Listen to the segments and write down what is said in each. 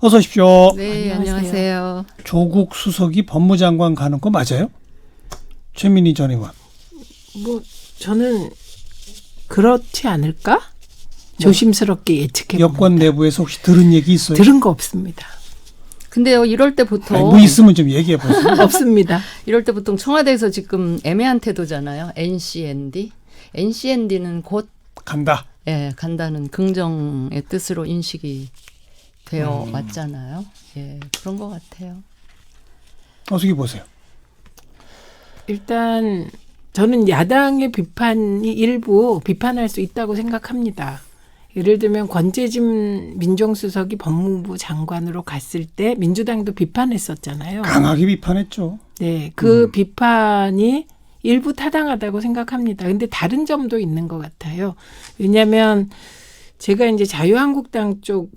어서 오십시오. 네, 안녕하세요. 조국 수석이 법무장관 가는 거 맞아요? 최민희 전 의원. 저는 그렇지 않을까? 조심스럽게 예측해 봅니다. 여권 내부에서 혹시 들은 얘기 있어요? 들은 거 없습니다. 근데요, 이럴 때 보통 뭐 있으면 좀 얘기해 보세요. 없습니다. 이럴 때 보통 청와대에서 지금 애매한 태도잖아요. NCND. NCND는 곧 간다. 간다는 긍정의 뜻으로 인식이 되어 왔잖아요. 그런 것 같아요. 어떻게 보세요? 일단 저는 야당의 비판이 일부 비판할 수 있다고 생각합니다. 예를 들면 권재진 민정수석이 법무부 장관으로 갔을 때 민주당도 비판했었잖아요. 강하게 비판했죠. 네, 그 비판이 일부 타당하다고 생각합니다. 근데 다른 점도 있는 것 같아요. 왜냐하면 제가 이제 자유한국당 쪽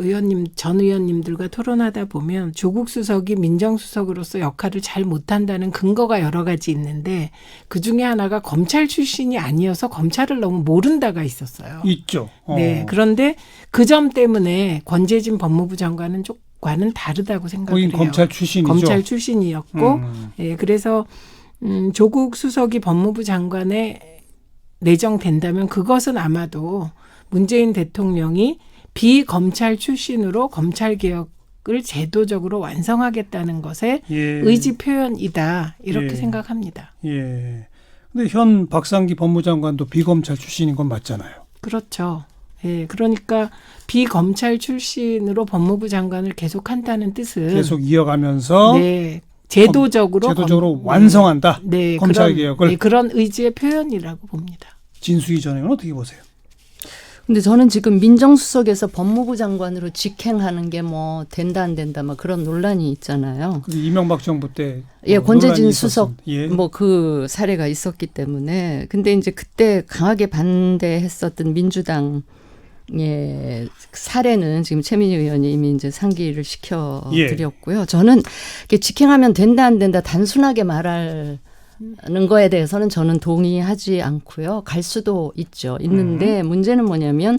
전 의원님들과 토론하다 보면 조국 수석이 민정수석으로서 역할을 잘 못한다는 근거가 여러 가지 있는데 그중에 하나가 검찰 출신이 아니어서 검찰을 너무 모른다가 있었어요. 있죠. 네, 그런데 그 점 때문에 권재진 법무부 장관은 과는 다르다고 생각을 해요. 거긴 검찰 출신이죠. 검찰 출신이었고 그래서 조국 수석이 법무부 장관에 내정된다면 그것은 아마도 문재인 대통령이 비검찰 출신으로 검찰개혁을 제도적으로 완성하겠다는 것의 의지 표현이다. 이렇게 생각합니다. 예. 근데 현 박상기 법무장관도 비검찰 출신인 건 맞잖아요. 그렇죠. 예, 그러니까 비검찰 출신으로 법무부 장관을 계속한다는 뜻은 계속 이어가면서 제도적으로 완성한다. 검찰개혁을. 그런 의지의 표현이라고 봅니다. 진수희 전 의원 어떻게 보세요? 근데 저는 지금 민정수석에서 법무부 장관으로 직행하는 게 뭐 된다 안 된다 막 그런 논란이 있잖아요. 이명박 정부 때 권재진 수석 예. 뭐 그 사례가 있었기 때문에 근데 이제 그때 강하게 반대했었던 민주당의 사례는 지금 최민희 의원이 이미 이제 상기를 시켜드렸고요. 저는 직행하면 된다 안 된다 단순하게 말할 는 거에 대해서는 저는 동의하지 않고요. 갈 수도 있는데 문제는 뭐냐면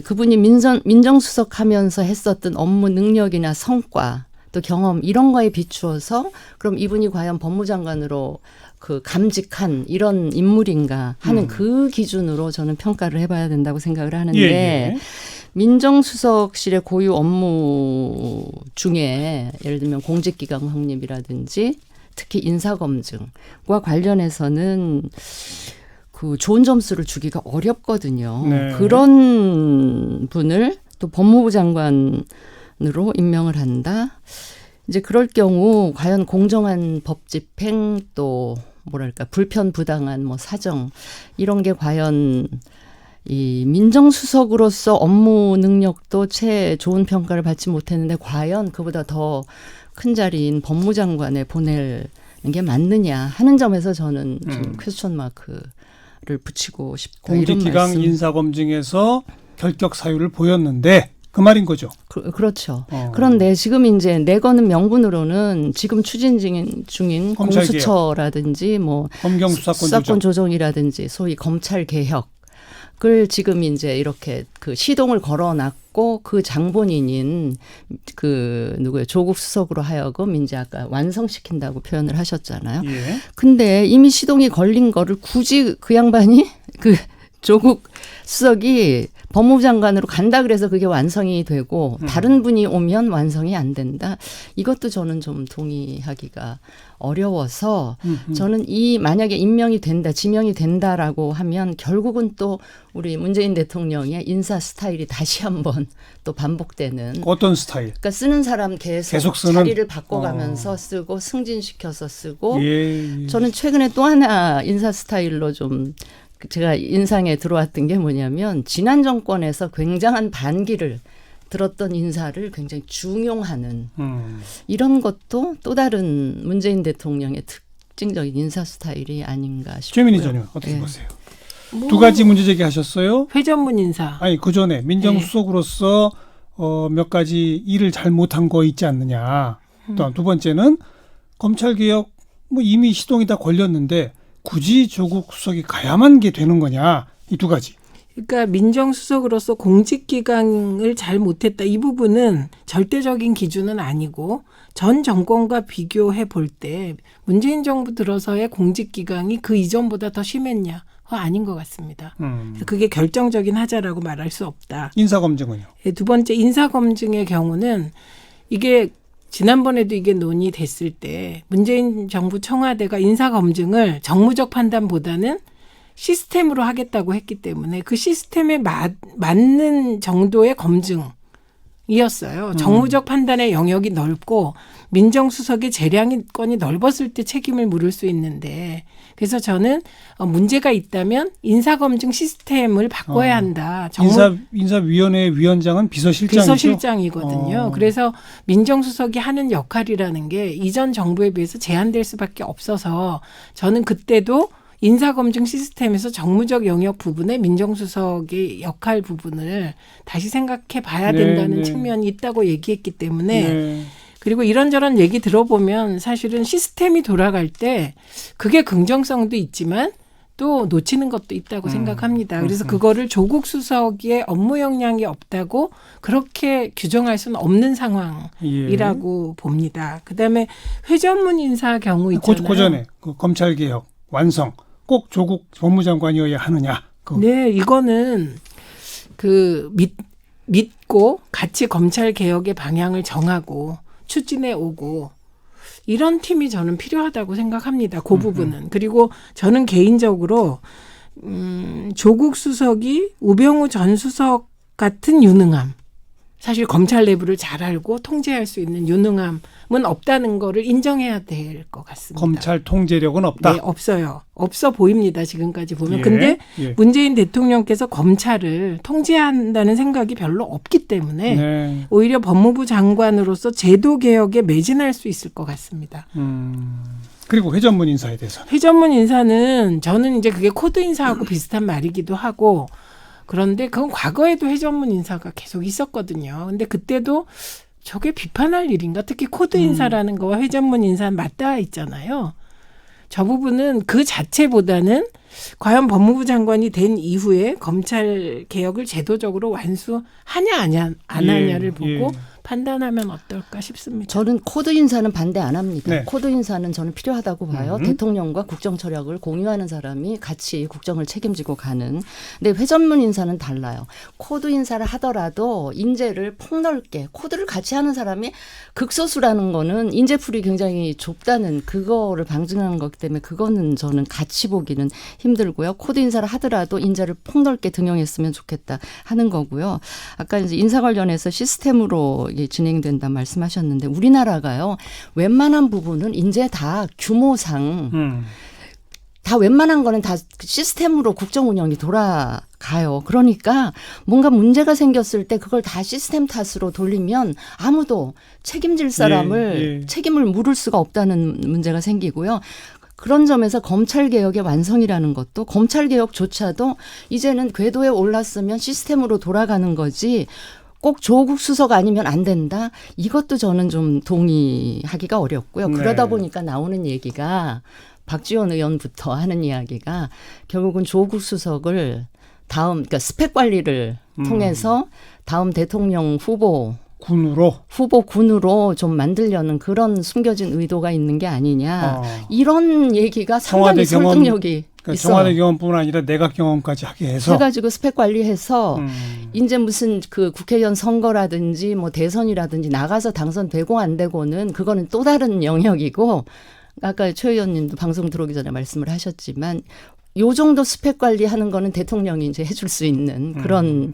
그분이 민정수석 하면서 했었던 업무 능력이나 성과 또 경험 이런 거에 비추어서 그럼 이분이 과연 법무장관으로 감직한 이런 인물인가 하는 그 기준으로 저는 평가를 해봐야 된다고 생각을 하는데 민정수석실의 고유 업무 중에 예를 들면 공직기강 확립이라든지 특히 인사검증과 관련해서는 좋은 점수를 주기가 어렵거든요. 네. 그런 분을 또 법무부 장관으로 임명을 한다. 이제 그럴 경우 과연 공정한 법 집행 또 불편 부당한 사정 이런 게 과연 이 민정수석으로서 업무 능력도 채 좋은 평가를 받지 못했는데 과연 그보다 더 큰 자리인 법무장관에 보내는 게 맞느냐 하는 점에서 저는 좀 퀘스천 마크를 붙이고 싶다. 공직기강 인사검증에서 결격 사유를 보였는데 그 말인 거죠. 그렇죠. 그런데 지금 이제 내거는 명분으로는 지금 추진 중인 공수처라든지 검경 수사권 조정이라든지 소위 검찰 개혁을 지금 이제 이렇게 시동을 걸어놨고 그 장본인인 조국 수석으로 하여금 이제 아까 완성시킨다고 표현을 하셨잖아요. 근데 이미 시동이 걸린 거를 굳이 그 양반이 조국 수석이 법무부 장관으로 간다 그래서 그게 완성이 되고 다른 분이 오면 완성이 안 된다. 이것도 저는 좀 동의하기가 어려워서 저는 만약에 임명이 된다, 지명이 된다라고 하면 결국은 또 우리 문재인 대통령의 인사 스타일이 다시 한번 또 반복되는. 어떤 스타일? 그러니까 쓰는 사람 계속 쓰는? 자리를 바꿔가면서 쓰고 승진시켜서 쓰고 저는 최근에 또 하나 인사 스타일로 좀 제가 인상에 들어왔던 게 뭐냐면 지난 정권에서 굉장한 반기를 들었던 인사를 굉장히 중용하는 이런 것도 또 다른 문재인 대통령의 특징적인 인사 스타일이 아닌가 싶고요. 최민희 전 의원 어떻게 보세요? 두 가지 문제 제기하셨어요. 회전문 인사. 아니 그 전에 민정수석으로서 몇 가지 일을 잘 못한 거 있지 않느냐. 또 두 번째는 검찰개혁 이미 시동이 다 걸렸는데 굳이 조국 수석이 가야만 게 되는 거냐. 이 두 가지. 그러니까 민정수석으로서 공직기강을 잘 못했다. 이 부분은 절대적인 기준은 아니고 전 정권과 비교해 볼 때 문재인 정부 들어서의 공직기강이 그 이전보다 더 심했냐? 아닌 것 같습니다. 그래서 그게 결정적인 하자라고 말할 수 없다. 인사검증은요? 두 번째 인사검증의 경우는 이게 지난번에도 이게 논의됐을 때 문재인 정부 청와대가 인사검증을 정무적 판단보다는 시스템으로 하겠다고 했기 때문에 그 시스템에 맞는 정도의 검증이었어요. 정무적 판단의 영역이 넓고 민정수석의 재량권이 넓었을 때 책임을 물을 수 있는데 그래서 저는 문제가 있다면 인사검증 시스템을 바꿔야 한다. 인사위원회 위원장은 비서실장이죠? 비서실장이거든요. 그래서 민정수석이 하는 역할이라는 게 이전 정부에 비해서 제한될 수밖에 없어서 저는 그때도 인사검증 시스템에서 정무적 영역 부분에 민정수석의 역할 부분을 다시 생각해 봐야 된다는 측면이 있다고 얘기했기 때문에 그리고 이런저런 얘기 들어보면 사실은 시스템이 돌아갈 때 그게 긍정성도 있지만 또 놓치는 것도 있다고 생각합니다. 그래서 그거를 조국 수석의 업무 역량이 없다고 그렇게 규정할 수는 없는 상황이라고 봅니다. 그다음에 회전문 인사 경우 있잖아요. 그 전에 그 검찰개혁 완성 꼭 조국 법무장관이어야 하느냐. 네, 이거는 믿고 같이 검찰개혁의 방향을 정하고 추진해 오고 이런 팀이 저는 필요하다고 생각합니다. 그 부분은. 그리고 저는 개인적으로 조국 수석이 우병우 전 수석 같은 유능함. 사실 검찰 내부를 잘 알고 통제할 수 있는 유능함은 없다는 거를 인정해야 될 것 같습니다. 검찰 통제력은 없다? 네, 없어요. 없어 보입니다. 지금까지 보면. 근데 문재인 대통령께서 검찰을 통제한다는 생각이 별로 없기 때문에 오히려 법무부 장관으로서 제도 개혁에 매진할 수 있을 것 같습니다. 그리고 회전문 인사에 대해서. 회전문 인사는 저는 이제 그게 코드 인사하고 비슷한 말이기도 하고 그런데 그건 과거에도 회전문 인사가 계속 있었거든요. 근데 그때도 저게 비판할 일인가? 특히 코드 인사라는 거와 회전문 인사는 맞닿아 있잖아요. 저 부분은 그 자체보다는 과연 법무부 장관이 된 이후에 검찰 개혁을 제도적으로 완수하냐 안 하냐를 보고 판단하면 어떨까 싶습니다. 저는 코드 인사는 반대 안 합니다. 네. 코드 인사는 저는 필요하다고 봐요. 대통령과 국정처력을 공유하는 사람이 같이 국정을 책임지고 가는. 근데 회전문 인사는 달라요. 코드 인사를 하더라도 인재를 폭넓게 코드를 같이 하는 사람이 극소수라는 거는 인재풀이 굉장히 좁다는 그거를 방증하는 거기 때문에 그거는 저는 같이 보기는 힘들고요. 코드 인사를 하더라도 인재를 폭넓게 등용했으면 좋겠다 하는 거고요. 아까 이제 인사 관련해서 시스템으로 진행된다 말씀하셨는데 우리나라가요. 웬만한 부분은 이제 다 규모상 다 웬만한 거는 다 시스템으로 국정 운영이 돌아가요. 그러니까 뭔가 문제가 생겼을 때 그걸 다 시스템 탓으로 돌리면 아무도 책임질 사람을 책임을 물을 수가 없다는 문제가 생기고요. 그런 점에서 검찰개혁의 완성이라는 것도 검찰개혁조차도 이제는 궤도에 올랐으면 시스템으로 돌아가는 거지 꼭 조국 수석 아니면 안 된다. 이것도 저는 좀 동의하기가 어렵고요. 그러다 보니까 나오는 얘기가 박지원 의원부터 하는 이야기가 결국은 조국 수석을 그러니까 스펙 관리를 통해서 다음 대통령 후보군으로 좀 만들려는 그런 숨겨진 의도가 있는 게 아니냐. 이런 얘기가 상당히 설득력이 있어요. 청와대 경험뿐만 아니라 내각 경험까지 하게 해서 해가지고 스펙 관리해서 이제 무슨 그 국회의원 선거라든지 뭐 대선이라든지 나가서 당선되고 안 되고는 그거는 또 다른 영역이고 아까 최 의원님도 방송 들어오기 전에 말씀을 하셨지만 요 정도 스펙 관리하는 거는 대통령이 이제 해줄 수 있는 그런.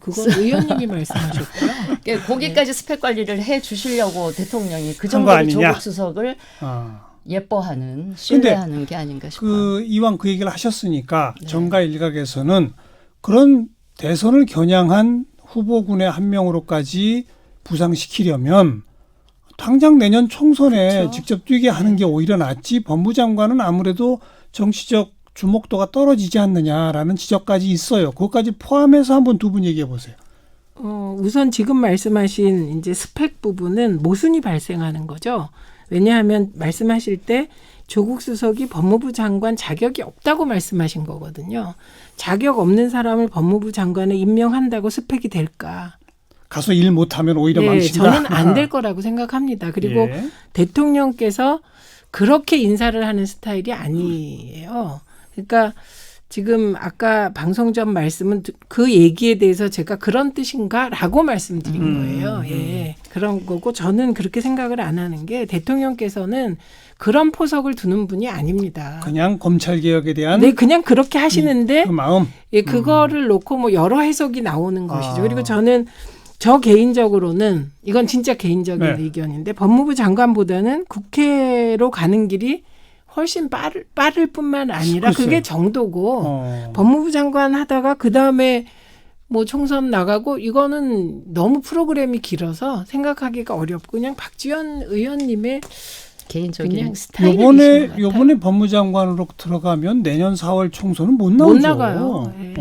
그건 의원님이 말씀하셨고요. 거기까지 스펙 관리를 해 주시려고 대통령이 그 정도로 조국 수석을 예뻐하는, 신뢰하는 게 아닌가 싶어요. 이왕 그 얘기를 하셨으니까 정가 일각에서는 그런 대선을 겨냥한 후보군의 한 명으로까지 부상시키려면 당장 내년 총선에 직접 뛰게 하는 게 오히려 낫지 법무장관은 아무래도 정치적 주목도가 떨어지지 않느냐라는 지적까지 있어요. 그것까지 포함해서 한번 두 분 얘기해 보세요. 우선 지금 말씀하신 이제 스펙 부분은 모순이 발생하는 거죠. 왜냐하면 말씀하실 때 조국 수석이 법무부 장관 자격이 없다고 말씀하신 거거든요. 자격 없는 사람을 법무부 장관에 임명한다고 스펙이 될까? 가서 일 못하면 오히려 네, 망친다. 저는 안 될 거라고 생각합니다. 그리고 예. 대통령께서 그렇게 인사를 하는 스타일이 아니에요. 그러니까 지금 아까 방송 전 말씀은 그 얘기에 대해서 제가 그런 뜻인가라고 말씀드린 거예요. 예, 그런 거고 저는 그렇게 생각을 안 하는 게 대통령께서는 그런 포석을 두는 분이 아닙니다. 그냥 검찰개혁에 대한 네, 그냥 그렇게 하시는데 그 마음. 예, 그거를 놓고 뭐 여러 해석이 나오는 것이죠. 아. 그리고 저는 저 개인적으로는 이건 진짜 개인적인 네. 의견인데 법무부 장관보다는 국회로 가는 길이 훨씬 빠를 뿐만 아니라 글쎄요. 그게 정도고 법무부 장관 하다가 그다음에 뭐 총선 나가고 이거는 너무 프로그램이 길어서 생각하기가 어렵고 그냥 박지원 의원님의 개인적인 그냥 스타일이신 것 같아요. 요번에 법무장관으로 들어가면 내년 4월 총선은 못 나오죠. 못 나가요. 예.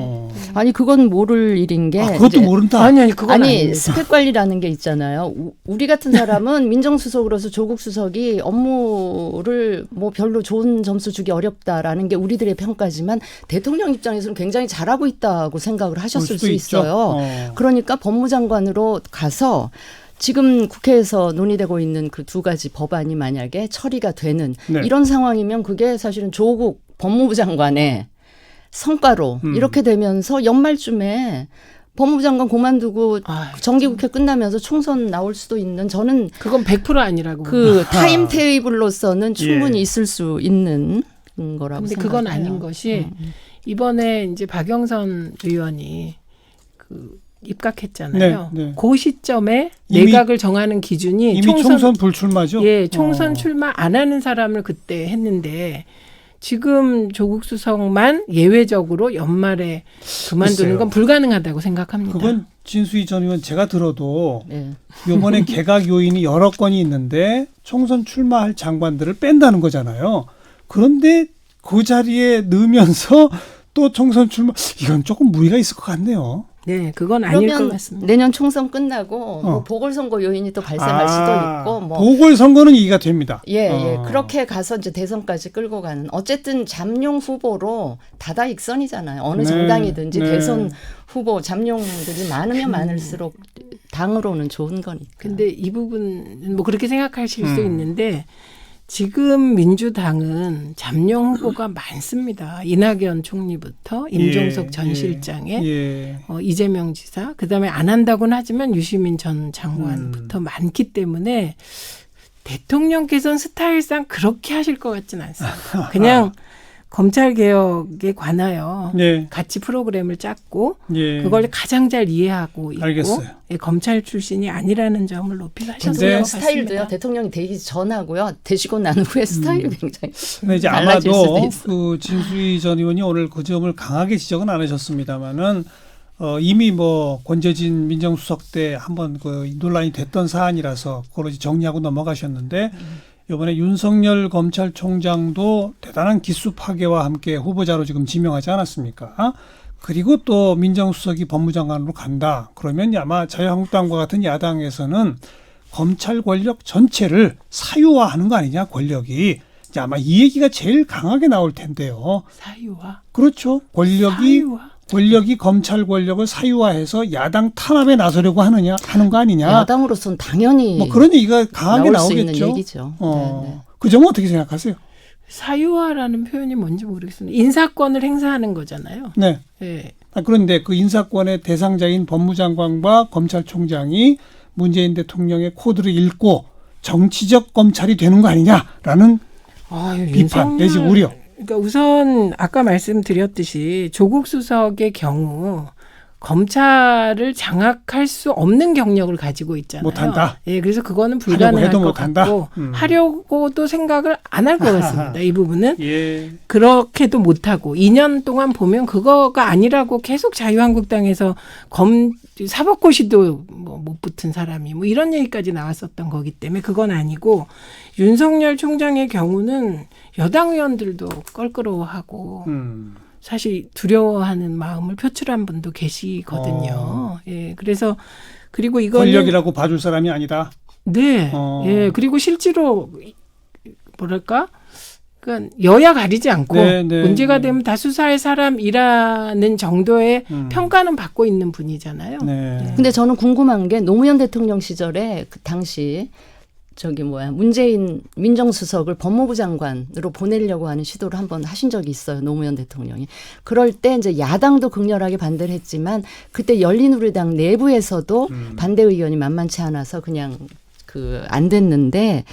아니 그건 모를 일인 게 그것도 이제 모른다. 아니 그건 아니 아닙니다. 스펙 관리라는 게 있잖아요. 우리 같은 사람은 민정수석으로서 조국 수석이 업무를 뭐 별로 좋은 점수 주기 어렵다라는 게 우리들의 평가지만 대통령 입장에서는 굉장히 잘하고 있다고 생각을 하셨을 수 있어요. 그러니까 법무장관으로 가서 지금 국회에서 논의되고 있는 그 두 가지 법안이 만약에 처리가 되는 네. 이런 상황이면 그게 사실은 조국 법무부 장관의 성과로 이렇게 되면서 연말쯤에 법무부 장관 그만두고 정기국회 끝나면서 총선 나올 수도 있는 저는 그건 100% 아니라고. 그 타임 테이블로서는 충분히 예. 있을 수 있는 거라고 근데 생각해요. 그건 아닌 것이 이번에 이제 박영선 의원이 그 입각했잖아요. 네, 네. 그 시점에 이미- 내각을 정하는 기준이 이미 총선 불출마죠. 예, 총선 출마 안 하는 사람을 그때 했는데 지금 조국 수석만 예외적으로 연말에 그만두는 글쎄요. 건 불가능하다고 생각합니다. 그건 진수희 전 의원 제가 들어도 네. 이번에 개각 요인이 여러 건이 있는데 총선 출마할 장관들을 뺀다는 거잖아요. 그런데 그 자리에 넣으면서 또 총선 출마 이건 조금 무리가 있을 것 같네요. 네, 그건 아닐 것 그러면 같습니다. 내년 총선 끝나고 뭐 보궐선거 요인이 또 발생할 수도 있고 뭐 보궐선거는 이해가 됩니다. 예. 그렇게 가서 이제 대선까지 끌고 가는 어쨌든 잠룡 후보로 다다익선이잖아요. 어느 네, 정당이든지 네. 대선 후보 잠룡들이 많으면 많을수록 당으로는 좋은 거니까. 근데 이 부분 뭐 그렇게 생각하실 수 있는데 지금 민주당은 잠룡 후보가 많습니다. 이낙연 총리부터 임종석 전 실장에 예. 이재명 지사 그다음에 안 한다고는 하지만 유시민 전 장관부터 많기 때문에 대통령께서는 스타일상 그렇게 하실 것 같지는 않습니다. 그냥 검찰개혁에 관하여 예. 같이 프로그램을 짰고 예. 그걸 가장 잘 이해하고 있고 알겠어요. 예, 검찰 출신이 아니라는 점을 높이 하셨을 근데 것 스타일도요. 같습니다. 대통령이 되기 전하고요. 되시고 난 후에 스타일이 굉장히 근데 이제 달라질 수도 아마도 있어. 그 진수희 전 의원이 오늘 그 점을 강하게 지적은 안 하셨습니다만은 이미 뭐 권재진 민정수석 때 한번 그 논란이 됐던 사안이라서 그걸 이제 정리하고 넘어가셨는데 이번에 윤석열 검찰총장도 대단한 기수 파괴와 함께 후보자로 지금 지명하지 않았습니까? 그리고 또 민정수석이 법무장관으로 간다. 그러면 아마 자유한국당과 같은 야당에서는 검찰 권력 전체를 사유화하는 거 아니냐, 권력이. 이제 아마 이 얘기가 제일 강하게 나올 텐데요. 사유화. 그렇죠. 사유화. 권력이 검찰 권력을 사유화해서 야당 탄압에 나서려고 하는 거 아니냐. 야당으로서는 당연히 뭐 그런 얘기가 강하게 나올 수 있는 나오겠죠. 얘기죠. 네. 그 점은 어떻게 생각하세요? 사유화라는 표현이 뭔지 모르겠습니다. 인사권을 행사하는 거잖아요. 네. 예. 그런데 그 인사권의 대상자인 법무장관과 검찰총장이 문재인 대통령의 코드를 읽고 정치적 검찰이 되는 거 아니냐라는 비판 내지 우려. 그러니까 우선 아까 말씀드렸듯이 조국 수석의 경우 검찰을 장악할 수 없는 경력을 가지고 있잖아요. 못한다. 예, 그래서 그거는 불가능할 해도 것 못한다. 같고 하려고도 생각을 안 할 것 같습니다. 이 부분은 예. 그렇게도 못하고 2년 동안 보면 그거가 아니라고 계속 자유한국당에서 사법고시도 뭐 못 붙은 사람이 뭐 이런 얘기까지 나왔었던 거기 때문에 그건 아니고 윤석열 총장의 경우는 여당 의원들도 껄끄러워하고 사실 두려워하는 마음을 표출한 분도 계시거든요. 예, 그래서 그리고 이거는 권력이라고 봐줄 사람이 아니다. 네, 예, 그리고 실제로 뭐랄까 그러니까 여야 가리지 않고 네, 네, 문제가 네. 되면 다 수사할 사람이라는 정도의 평가는 받고 있는 분이잖아요. 네. 근데 저는 궁금한 게 노무현 대통령 시절에 그 당시 문재인 민정수석을 법무부 장관으로 보내려고 하는 시도를 한번 하신 적이 있어요. 노무현 대통령이. 그럴 때 이제 야당도 극렬하게 반대를 했지만 그때 열린우리당 내부에서도 반대 의견이 만만치 않아서 그냥 안 됐는데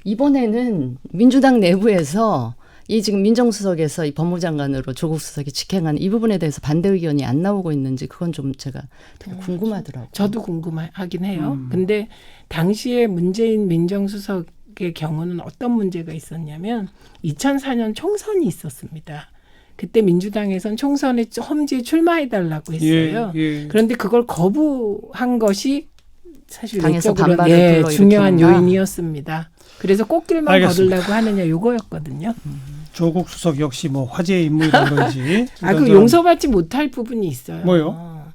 이번에는 민주당 내부에서 이 지금 민정수석에서 이 법무장관으로 조국 수석이 직행하는 이 부분에 대해서 반대 의견이 안 나오고 있는지 그건 좀 제가 되게 궁금하더라고요. 저도 궁금하긴 해요. 근데 당시에 문재인 민정수석의 경우는 어떤 문제가 있었냐면 2004년 총선이 있었습니다. 그때 민주당에선 총선에 험지에 출마해달라고 했어요. 예. 그런데 그걸 거부한 것이 사실 당에서 내적으로 반발을 중요한 불러일으켰나? 요인이었습니다. 그래서 꽃길만 알겠습니다. 걸으려고 하느냐 요거였거든요. 조국 수석 역시 뭐 화제의 인물이라든지. 그 이런저런- 용서받지 못할 부분이 있어요. 뭐요?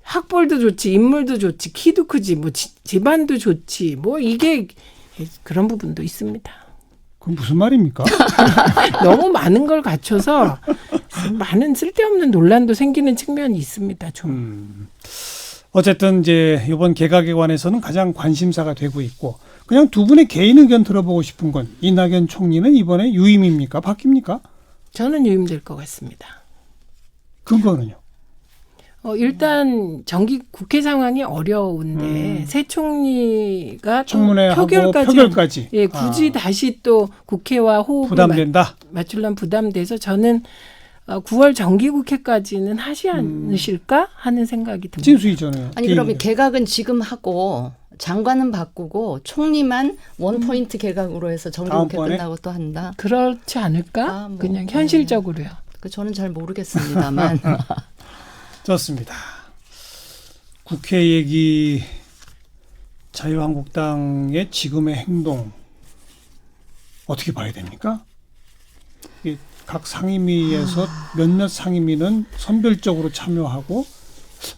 학벌도 좋지, 인물도 좋지, 키도 크지, 뭐 집안도 좋지, 뭐 이게 그런 부분도 있습니다. 그건 무슨 말입니까? 너무 많은 걸 갖춰서 많은 쓸데없는 논란도 생기는 측면이 있습니다. 좀. 어쨌든 이제 이번 개각에 관해서는 가장 관심사가 되고 있고 그냥 두 분의 개인 의견 들어보고 싶은 건 이낙연 총리는 이번에 유임입니까? 바뀝니까? 저는 유임될 것 같습니다. 근거는요? 일단 국회 상황이 어려운데 새 총리가 또 청문회 하고 표결까지. 예, 굳이 다시 또 국회와 호흡을 부담된다. 맞추려면 부담돼서 저는 9월 정기국회까지는 하지 않으실까 하는 생각이 듭니다. 진수이잖아요. 아니 그러면 개각은 지금 하고 장관은 바꾸고 총리만 원포인트 개각으로 해서 정기국회 다음번에? 끝나고 또 한다. 그렇지 않을까? 아, 뭐, 그냥 현실적으로요. 저는 잘 모르겠습니다만. 좋습니다. 국회 얘기 자유한국당의 지금의 행동 어떻게 봐야 됩니까? 각 상임위에서 몇몇 상임위는 선별적으로 참여하고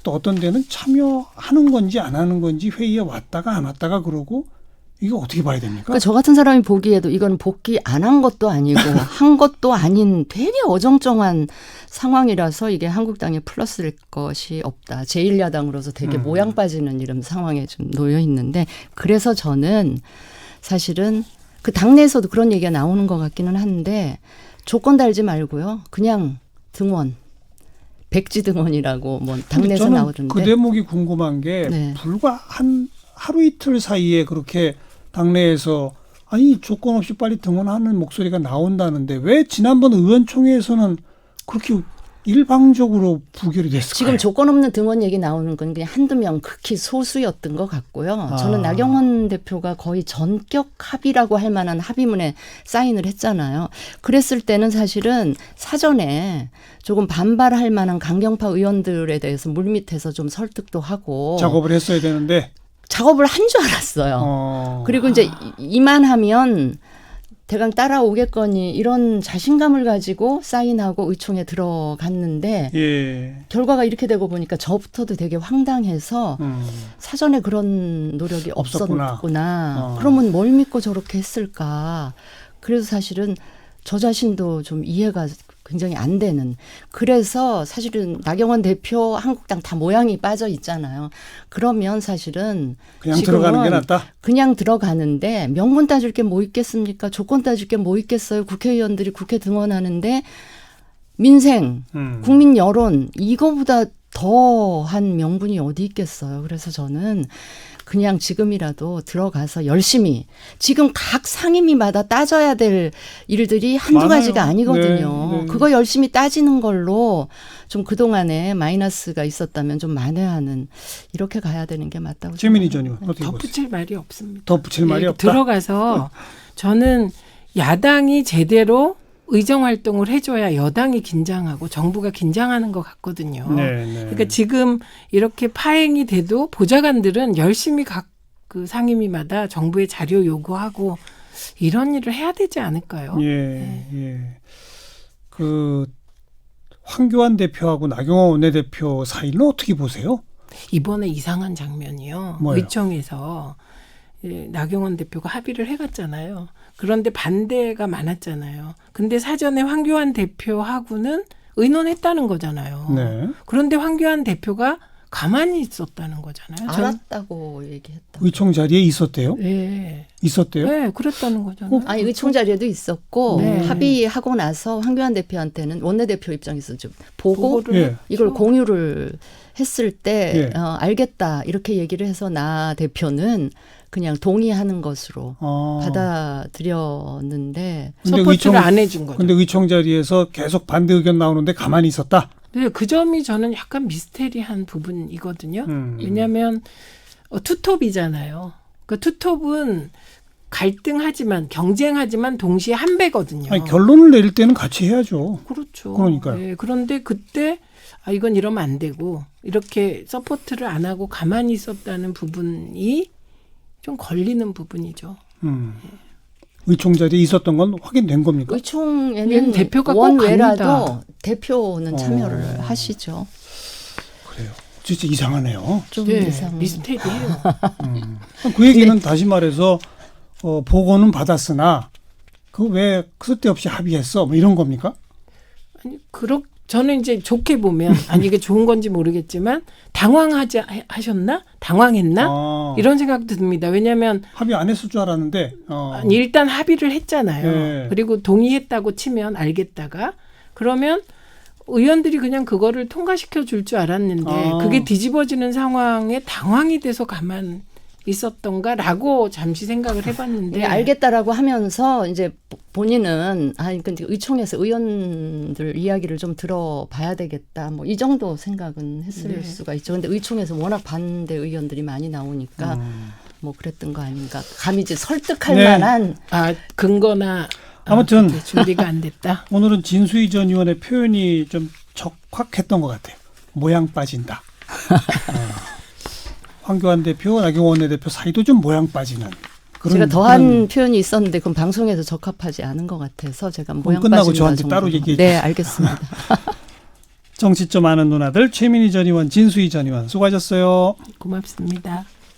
또 어떤 데는 참여하는 건지 안 하는 건지 회의에 왔다가 안 왔다가 그러고 이거 어떻게 봐야 됩니까? 그러니까 저 같은 사람이 보기에도 이건 복귀 안 한 것도 아니고 한 것도 아닌 되게 어정쩡한 상황이라서 이게 한국당에 플러스일 것이 없다. 제1야당으로서 되게 모양 빠지는 이런 상황에 좀 놓여 있는데 그래서 저는 사실은 그 당내에서도 그런 얘기가 나오는 것 같기는 한데 조건 달지 말고요. 그냥 등원. 백지 등원이라고 뭐 당내에서 저는 나오던데. 그 대목이 궁금한 게 네. 불과 한 하루 이틀 사이에 그렇게 당내에서 아니 조건 없이 빨리 등원하는 목소리가 나온다는데 왜 지난번 의원총회에서는 그렇게 일방적으로 부결이 됐을까요? 지금 조건 없는 등원 얘기 나오는 건 그냥 한두 명 극히 소수였던 것 같고요. 저는 나경원 대표가 거의 전격 합의라고 할 만한 합의문에 사인을 했잖아요. 그랬을 때는 사실은 사전에 조금 반발할 만한 강경파 의원들에 대해서 물밑에서 좀 설득도 하고 작업을 했어야 되는데 작업을 한 줄 알았어요. 그리고 이제 이만하면 대강 따라오겠거니 이런 자신감을 가지고 사인하고 의총에 들어갔는데 예. 결과가 이렇게 되고 보니까 저부터도 되게 황당해서 사전에 그런 노력이 없었구나. 없었구나. 그러면 뭘 믿고 저렇게 했을까. 그래서 사실은 저 자신도 좀 이해가 굉장히 안 되는. 그래서 사실은 나경원 대표 한국당 다 모양이 빠져 있잖아요. 그러면 사실은 그냥 들어가는 게 낫다. 그냥 들어가는데 명분 따질 게 뭐 있겠습니까? 조건 따질 게 뭐 있겠어요? 국회의원들이 국회 등원하는데 민생, 국민 여론 이거보다 더한 명분이 어디 있겠어요? 그래서 저는 그냥 지금이라도 들어가서 열심히 지금 각 상임위마다 따져야 될 일들이 한두 많아요. 가지가 아니거든요. 네, 네. 그거 열심히 따지는 걸로 좀 그동안에 마이너스가 있었다면 좀 만회하는 이렇게 가야 되는 게 맞다고 최민희 생각합니다. 전임은 어떻게 보세요? 덧붙일 말이 없습니다. 덧붙일 말이 없다. 들어가서 저는 야당이 제대로 의정 활동을 해줘야 여당이 긴장하고 정부가 긴장하는 것 같거든요. 네. 그러니까 지금 이렇게 파행이 돼도 보좌관들은 열심히 각 그 상임위마다 정부의 자료 요구하고 이런 일을 해야 되지 않을까요? 예. 그 황교안 대표하고 나경원 원내대표 사이는 어떻게 보세요? 이번에 이상한 장면이요. 뭐예요? 의총에서 나경원 대표가 합의를 해갔잖아요. 그런데 반대가 많았잖아요. 근데 사전에 황교안 대표하고는 의논했다는 거잖아요. 네. 그런데 황교안 대표가 가만히 있었다는 거잖아요. 알았다고 얘기했다. 의총 자리에 있었대요? 네. 있었대요? 네, 그랬다는 거잖아요. 아니 의총 자리에도 있었고 네. 합의하고 나서 황교안 대표한테는 원내대표 입장에서 좀 보고 보고를 예. 했죠. 이걸 공유를 했을 때 예. 알겠다 이렇게 얘기를 해서 나 대표는 그냥 동의하는 것으로 받아들였는데 근데 서포트를 안 해준 거죠. 근데 의총 자리에서 계속 반대 의견 나오는데 가만히 있었다? 네, 그 점이 저는 약간 미스테리한 부분이거든요. 왜냐하면 투톱이잖아요. 그 투톱은 갈등하지만 경쟁하지만 동시에 한 배거든요. 아니, 결론을 내릴 때는 같이 해야죠. 그렇죠. 그러니까요. 네, 그런데 그때 이건 이러면 안 되고 이렇게 서포트를 안 하고 가만히 있었다는 부분이 좀 걸리는 부분이죠. 의총 자리에 있었던 건 확인된 겁니까? 의총에는 대표가 꼭 원외라도 갑니다. 대표는 참여를 하시죠. 그래요. 진짜 이상하네요. 좀 네, 이상. 미스테리해요. 그 얘기는 다시 말해서 보고는 받았으나 그 왜 쓸데없이 합의했어? 뭐 이런 겁니까? 아니, 저는 이제 좋게 보면 이게 좋은 건지 모르겠지만 하셨나? 당황했나? 이런 생각도 듭니다. 왜냐하면 합의 안 했을 줄 알았는데 아니, 일단 합의를 했잖아요. 네. 그리고 동의했다고 치면 알겠다가 그러면 의원들이 그냥 그거를 통과시켜 줄 줄 알았는데 그게 뒤집어지는 상황에 당황이 돼서 가만 있었던가라고 잠시 생각을 해봤는데 네, 알겠다라고 하면서 이제 본인은 근데 의총에서 의원들 이야기를 좀 들어봐야 되겠다. 뭐 이 정도 생각은 했을 수가 있죠. 근데 의총에서 워낙 반대 의원들이 많이 나오니까 뭐 그랬던 거 아닌가. 감히 이제 설득할 만한 근거나 아무튼 준비가 안 됐다. 오늘은 진수희 전 의원의 표현이 좀 적확했던 것 같아요. 모양 빠진다. 황교안 대표, 나경원 원내대표 사이도 좀 모양 빠지는. 제가 더한 표현이 있었는데 그건 방송에서 적합하지 않은 것 같아서 제가 모양 끝나고 빠진다 저한테 정도로. 따로 얘기해 네, 알겠습니다. 정치 좀 아는 누나들 최민희 전 의원, 진수희 전 의원 수고하셨어요. 고맙습니다.